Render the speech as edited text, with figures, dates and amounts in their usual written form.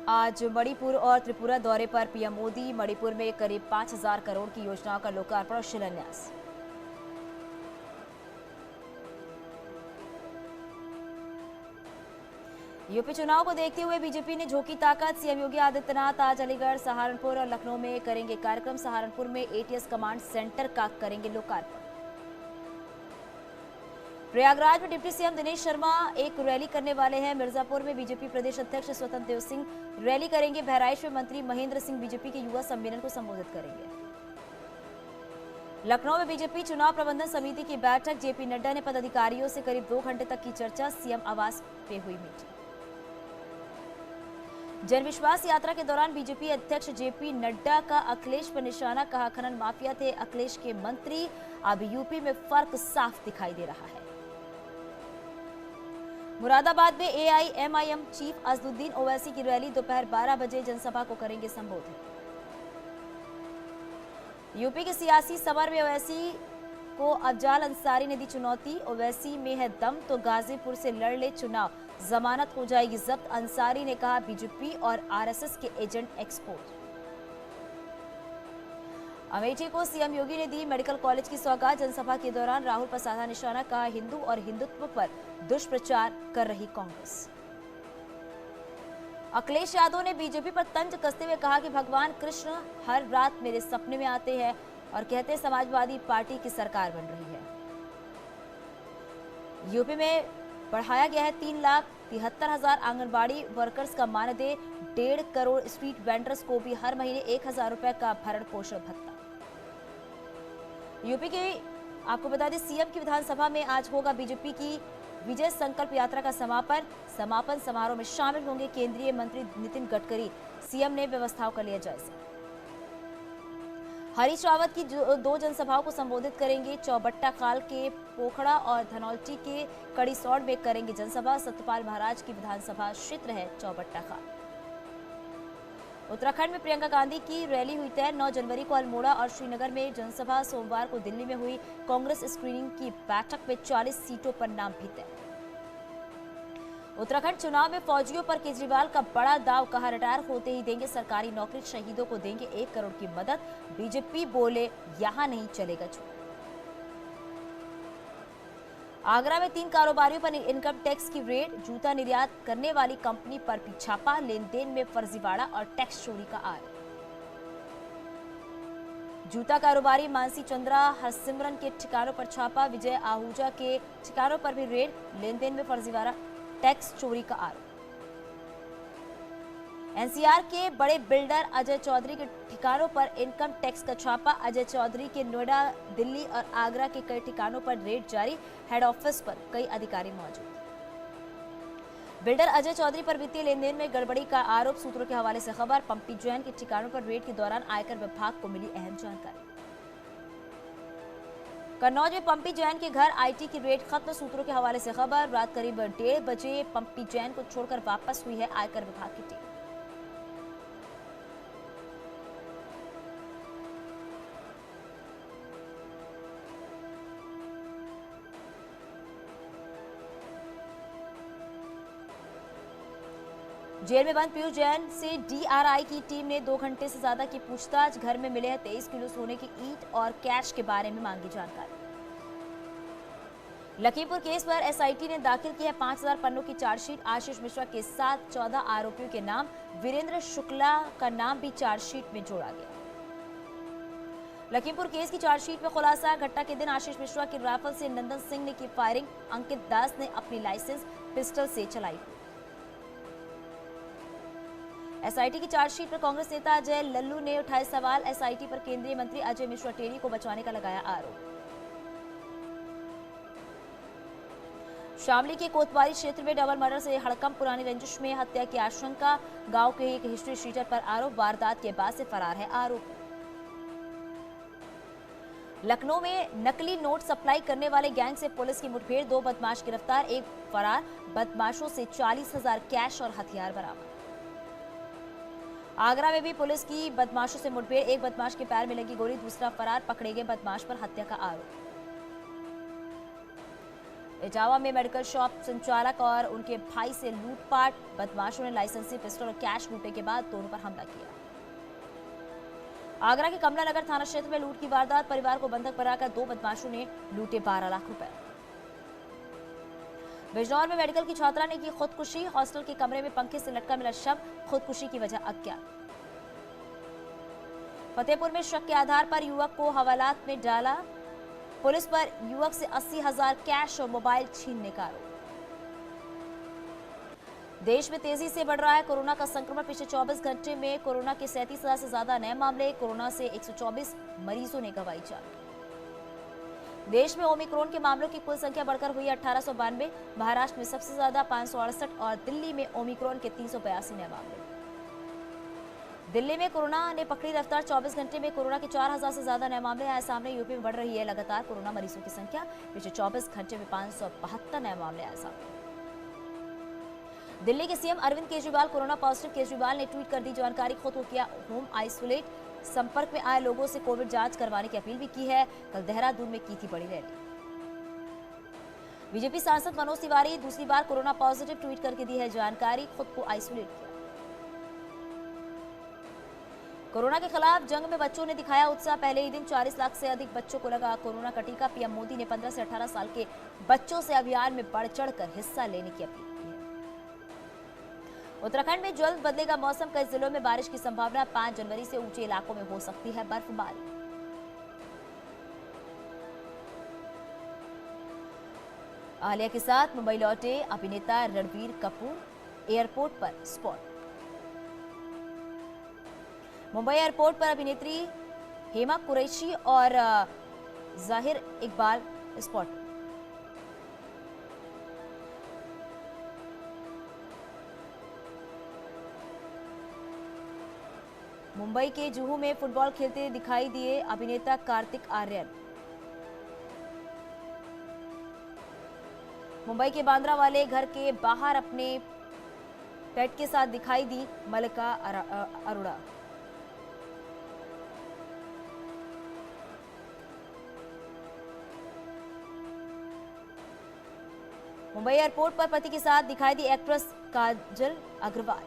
आज मणिपुर और त्रिपुरा दौरे पर पीएम मोदी। मणिपुर में करीब 5,000 करोड़ की योजनाओं का लोकार्पण और शिलान्यास। यूपी चुनाव को देखते हुए बीजेपी ने झोंकी ताकत। सीएम योगी आदित्यनाथ आज अलीगढ़, सहारनपुर और लखनऊ में करेंगे कार्यक्रम। सहारनपुर में एटीएस कमांड सेंटर का करेंगे लोकार्पण। प्रयागराज में डिप्टी सीएम दिनेश शर्मा एक रैली करने वाले हैं। मिर्जापुर में बीजेपी प्रदेश अध्यक्ष स्वतंत्र देव सिंह रैली करेंगे। बहराइच में मंत्री महेंद्र सिंह बीजेपी के युवा सम्मेलन को संबोधित करेंगे। लखनऊ में बीजेपी चुनाव प्रबंधन समिति की बैठक। जेपी नड्डा ने पदाधिकारियों से करीब 2 घंटे तक की चर्चा। सीएम आवास पे हुई मीटिंग। जनविश्वास यात्रा के दौरान बीजेपी अध्यक्ष जेपी नड्डा का अखिलेश पर निशाना। कहा, खनन माफिया थे अखिलेश के मंत्री। अब यूपी में फर्क साफ दिखाई दे रहा है। मुरादाबाद में एआईएमआईएम चीफ असदुद्दीन ओवैसी की रैली। दोपहर 12 बजे जनसभा को करेंगे संबोधित। यूपी के सियासी समर में ओवैसी को अफजाल अंसारी ने दी चुनौती। ओवैसी में है दम तो गाजीपुर से लड़ ले चुनाव, जमानत हो जाएगी जब्त। अंसारी ने कहा, बीजेपी और आरएसएस के एजेंट एक्सपोज। अमेठी को सीएम योगी ने दी मेडिकल कॉलेज की सौगात। जनसभा के दौरान राहुल पर साधा निशाना। कहा, हिंदू और हिंदुत्व पर दुष्प्रचार कर रही कांग्रेस। अखिलेश यादव ने बीजेपी पर तंज कसते हुए कहा कि भगवान कृष्ण हर रात मेरे सपने में आते हैं और कहते हैं समाजवादी पार्टी की सरकार बन रही है। यूपी में बढ़ाया गया है 3,73,000 आंगनबाड़ी वर्कर्स का मानदेय। 1.5 करोड़ स्ट्रीट वेंडर्स को भी हर महीने 1,000 रुपए का भरण पोषण भत्ता। यूपी के आपको बता दें, सीएम की विधानसभा में आज होगा बीजेपी की विजय संकल्प यात्रा का समापन समारोह में शामिल होंगे केंद्रीय मंत्री नितिन गडकरी। सीएम ने व्यवस्थाओं का लिया जायजा। हरीश रावत की 2 जनसभाओं को संबोधित करेंगे। चौबट्टा खाल के पोखड़ा और धनौल्टी के कड़ीसौड़ में करेंगे जनसभा। सत्यपाल महाराज की विधानसभा क्षेत्र है चौबट्टा खाल। उत्तराखंड में प्रियंका गांधी की रैली हुई तय। 9 जनवरी को अल्मोड़ा और श्रीनगर में जनसभा। सोमवार को दिल्ली में हुई कांग्रेस स्क्रीनिंग की बैठक में 40 सीटों पर नाम भी तय। उत्तराखंड चुनाव में फौजियों पर केजरीवाल का बड़ा दाव। कहा, रिटायर होते ही देंगे सरकारी नौकरी, शहीदों को देंगे 1 करोड़ की मदद। बीजेपी बोले, यहां नहीं चलेगा झूठ। आगरा में 3 कारोबारियों पर इनकम टैक्स की रेड। जूता निर्यात करने वाली कंपनी पर भी छापा। लेन-देन में फर्जीवाड़ा और टैक्स चोरी का आरोप। जूता कारोबारी मानसी चंद्रा हरसिमरन के ठिकानों पर छापा। विजय आहूजा के ठिकानों पर भी रेड। लेन-देन में फर्जीवाड़ा, टैक्स चोरी का आरोप। एनसीआर के बड़े बिल्डर अजय चौधरी के ठिकानों पर इनकम टैक्स का छापा। अजय चौधरी के नोएडा, दिल्ली और आगरा के कई ठिकानों पर रेड जारी। हेड ऑफिस पर कई अधिकारी मौजूद। बिल्डर अजय चौधरी पर वित्तीय लेनदेन में गड़बड़ी का आरोप। सूत्रों के हवाले से खबर। पंपी जैन के ठिकानों पर रेड के दौरान आयकर विभाग को मिली अहम जानकारी। कन्नौज में पंपी जैन के घर आईटी की रेड खत्म। सूत्रों के हवाले से खबर। रात करीब 1:30 बजे पंपी जैन को छोड़कर वापस हुई है आयकर विभाग की टीम। जेल में बंद पीयूष जैन से डीआरआई की टीम ने 2 घंटे से ज्यादा की पूछताछ। घर में मिले हैं 23 किलो सोने की ईंट और कैश के बारे में मांगी जानकारी। लखीमपुर केस पर एसआईटी ने दाखिल की है 5,000 पन्नों की चार्जशीट। आशीष मिश्रा के साथ 14 आरोपियों के नाम। वीरेंद्र शुक्ला का नाम भी चार्जशीट में जोड़ा गया। लखीमपुर केस की चार्जशीट में खुलासा। घटना के दिन आशीष मिश्रा की राइफल से नंदन सिंह ने की फायरिंग। अंकित दास ने अपनी लाइसेंस पिस्टल से चलाई। एसआईटी की चार्जशीट पर कांग्रेस नेता अजय लल्लू ने उठाए सवाल। एसआईटी पर केंद्रीय मंत्री अजय मिश्रा टेरी को बचाने का लगाया आरोप। शामली के कोतवाली क्षेत्र में डबल मर्डर से हड़कंप। पुरानी रंजिश में हत्या की आशंका। गांव के एक हिस्ट्री शीटर पर आरोप। वारदात के बाद से फरार है आरोपी। लखनऊ में नकली नोट सप्लाई करने वाले गैंग से पुलिस की मुठभेड़। 2 बदमाश गिरफ्तार, 1 फरार। बदमाशों से 40,000 कैश और हथियार बरामद। आगरा में भी पुलिस की बदमाशों से मुठभेड़। 1 बदमाश के पैर में लगी गोली, दूसरा फरार। पकड़े गए बदमाश पर हत्या का आरोप। इटावा में मेडिकल शॉप संचालक और उनके भाई से लूटपाट। बदमाशों ने लाइसेंसी पिस्टल और कैश लूटने के बाद दोनों पर हमला किया। आगरा के कमला नगर थाना क्षेत्र में लूट की वारदात। परिवार को बंधक बनाकर 2 बदमाशों ने लूटे 12 लाख रुपए। बिजनौर में मेडिकल की छात्रा ने की खुदकुशी। हॉस्टल के कमरे में पंखे से लटका मिला शव। खुदकुशी की वजह अज्ञात। फतेहपुर में शक के आधार पर युवक को हवालात में डाला। पुलिस पर युवक से 80,000 कैश और मोबाइल छीनने का आरोप। देश में तेजी से बढ़ रहा है कोरोना का संक्रमण। पिछले 24 घंटे में कोरोना के 37,000 से ज्यादा नए मामले। कोरोना से 124 मरीजों ने गंवाई जान। देश में ओमिक्रॉन के मामलों की कुल संख्या बढ़कर हुई 1892। महाराष्ट्र में सबसे ज्यादा 568 और दिल्ली में ओमिक्रॉन के 382 नए मामले। दिल्ली में कोरोना ने पकड़ी रफ्तार। 24 घंटे में कोरोना के 4,000 से ज्यादा नए मामले आए सामने। यूपी में बढ़ रही है लगातार कोरोना मरीजों की संख्या। पिछले 24 घंटे में 572 नए मामले आए सामने। दिल्ली के CM Arvind Kejriwal corona positive. Kejriwal ने ट्वीट कर दी जानकारी। खुद को किया होम आइसोलेट। संपर्क में आए लोगों से कोविड जांच करवाने की अपील भी की है। कल देहरादून में की थी बड़ी रैली। बीजेपी सांसद मनोज तिवारी दूसरी बार कोरोना पॉजिटिव। ट्वीट करके दी है जानकारी। खुद को आइसोलेट किया। कोरोना के खिलाफ जंग में बच्चों ने दिखाया उत्साह। पहले ही दिन 40 लाख से अधिक बच्चों को लगा कोरोना का टीका। पीएम मोदी ने 15 से 18 साल के बच्चों से अभियान में बढ़ चढ़कर हिस्सा लेने की अपील की है। उत्तराखंड में जल्द बदलेगा मौसम। कई जिलों में बारिश की संभावना। 5 जनवरी से ऊंचे इलाकों में हो सकती है बर्फबारी। आलिया के साथ मुंबई लौटे अभिनेता रणबीर कपूर। एयरपोर्ट पर स्पॉट। मुंबई एयरपोर्ट पर अभिनेत्री हेमा कुरैशी और जाहिर इकबाल स्पॉट। मुंबई के जुहू में फुटबॉल खेलते दिखाई दिए अभिनेता कार्तिक आर्यन। मुंबई के बांद्रा वाले घर के बाहर अपने पेट के साथ दिखाई दी मल्लिका अरोड़ा। मुंबई एयरपोर्ट पर पति के साथ दिखाई दी एक्ट्रेस काजल अग्रवाल।